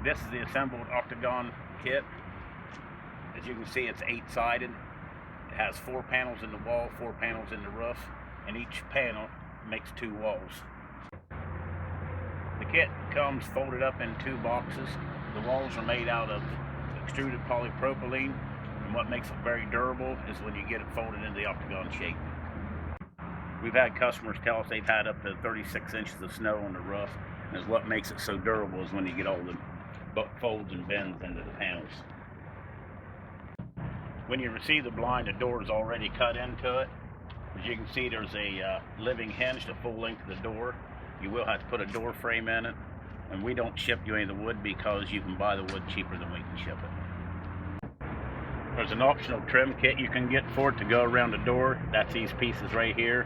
This is the assembled Octagon kit. As you can see, it's 8-sided. It has 4 panels in the wall, 4 panels in the roof, and each panel makes 2 walls. The kit comes folded up in 2 boxes. The walls are made out of extruded polypropylene, and what makes it very durable is when you get it folded into the octagon shape. We've had customers tell us they've had up to 36 inches of snow on the roof, and what makes it so durable is when you get all the folds and bends into the panels. When you receive the blind, the door is already cut into it. As you can see, there's a living hinge the full length of the door. You will have to put a door frame in it, and we don't ship you any of the wood because you can buy the wood cheaper than we can ship it. There's an optional trim kit you can get for it to go around the door. That's these pieces right here.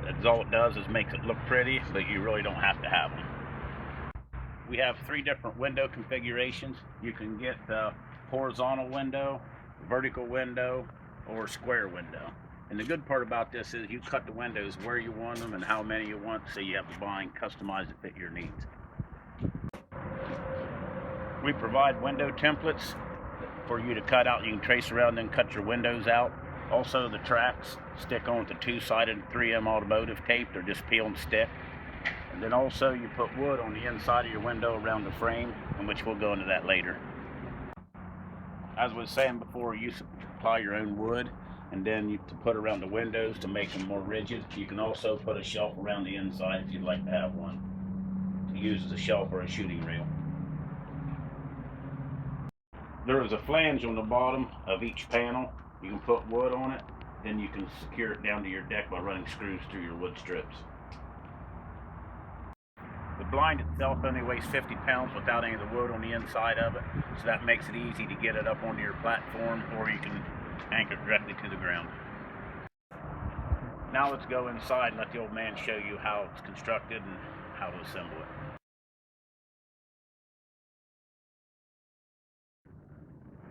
That's all it does is makes it look pretty, but you really don't have to have them. We have 3 different window configurations. You can get the horizontal window, vertical window, or square window. And the good part about this is you cut the windows where you want them and how many you want, so you have the blind customized to fit your needs. We provide window templates for you to cut out. You can trace around and cut your windows out. Also, the tracks stick on with the 2-sided 3M automotive tape. They're just peel and stick. And then also you put wood on the inside of your window around the frame, in which we'll go into that later. As I was saying before, you supply your own wood, and then to put around the windows to make them more rigid. You can also put a shelf around the inside if you'd like to have one to use as a shelf or a shooting reel. There is a flange on the bottom of each panel. You can put wood on it, then you can secure it down to your deck by running screws through your wood strips. The blind itself only weighs 50 pounds without any of the wood on the inside of it, so that makes it easy to get it up onto your platform, or you can anchor it directly to the ground. Now let's go inside and let the old man show you how it's constructed and how to assemble it.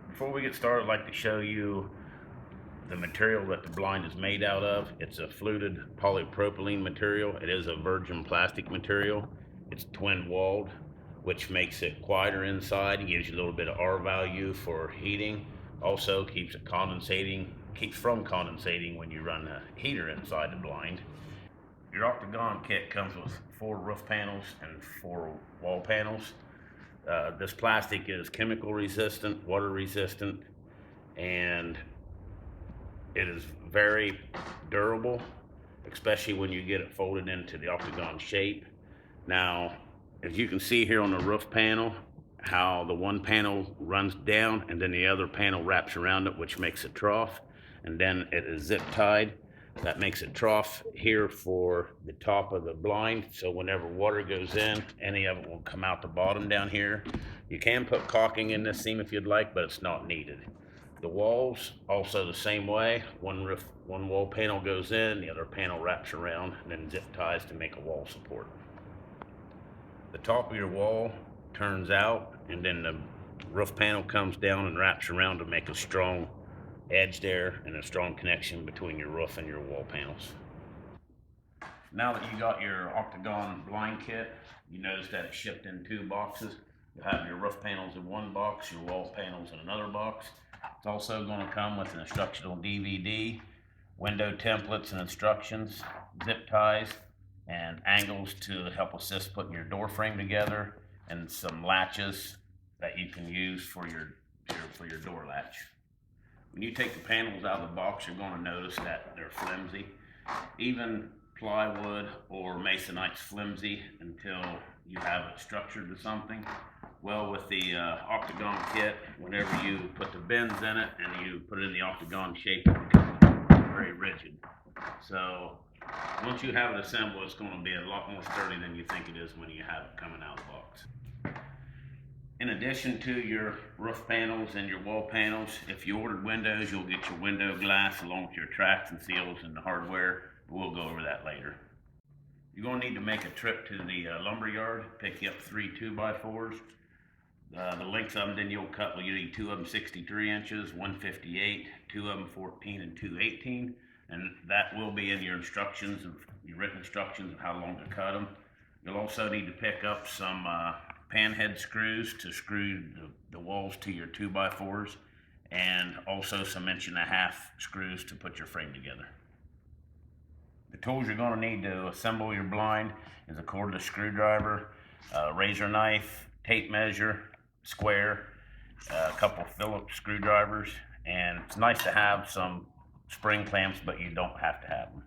Before we get started, I'd like to show you the material that the blind is made out of. It's a fluted polypropylene material. It is a virgin plastic material. It's twin walled, which makes it quieter inside and gives you a little bit of R value for heating. Also keeps from condensating when you run the heater inside the blind. Your Octagon kit comes with 4 roof panels and 4 wall panels. This plastic is chemical resistant, water resistant, and it is very durable, especially when you get it folded into the octagon shape. Now, as you can see here on the roof panel, how the one panel runs down and then the other panel wraps around it, which makes a trough, and then it is zip tied. That makes a trough here for the top of the blind, so whenever water goes in, any of it will come out the bottom down here. You can put caulking in this seam if you'd like, but it's not needed. The walls, also the same way. One wall panel goes in, the other panel wraps around, and then zip ties to make a wall support. The top of your wall turns out, and then the roof panel comes down and wraps around to make a strong edge there and a strong connection between your roof and your wall panels. Now that you got your Octagon blind kit, you notice that it's shipped in 2 boxes. You have your roof panels in 1 box, your wall panels in another box. It's also going to come with an instructional DVD, window templates and instructions, zip ties, and angles to help assist putting your door frame together, and some latches that you can use for your door latch. When you take the panels out of the box, you're going to notice that they're flimsy. Even plywood or masonite's flimsy until you have it structured to something. Well, with the Octagon kit, whenever you put the bends in it and you put it in the octagon shape, it becomes very rigid. So once you have it assembled, it's going to be a lot more sturdy than you think it is when you have it coming out of the box. In addition to your roof panels and your wall panels, if you ordered windows, you'll get your window glass along with your tracks and seals and the hardware. We'll go over that later. You're going to need to make a trip to the lumber yard, pick you up 3 2x4s. The lengths of them then you'll cut, well, you need 2 of them 63 inches, 158, 2 of them 14 and 2 18. And that will be in your instructions, your written instructions of how long to cut them. You'll also need to pick up some panhead screws to screw the walls to your 2x4s, and also some 1.5" screws to put your frame together. The tools you're going to need to assemble your blind is a cordless screwdriver, a razor knife, tape measure, square, a couple Phillips screwdrivers, and it's nice to have some spring clamps, but you don't have to have them.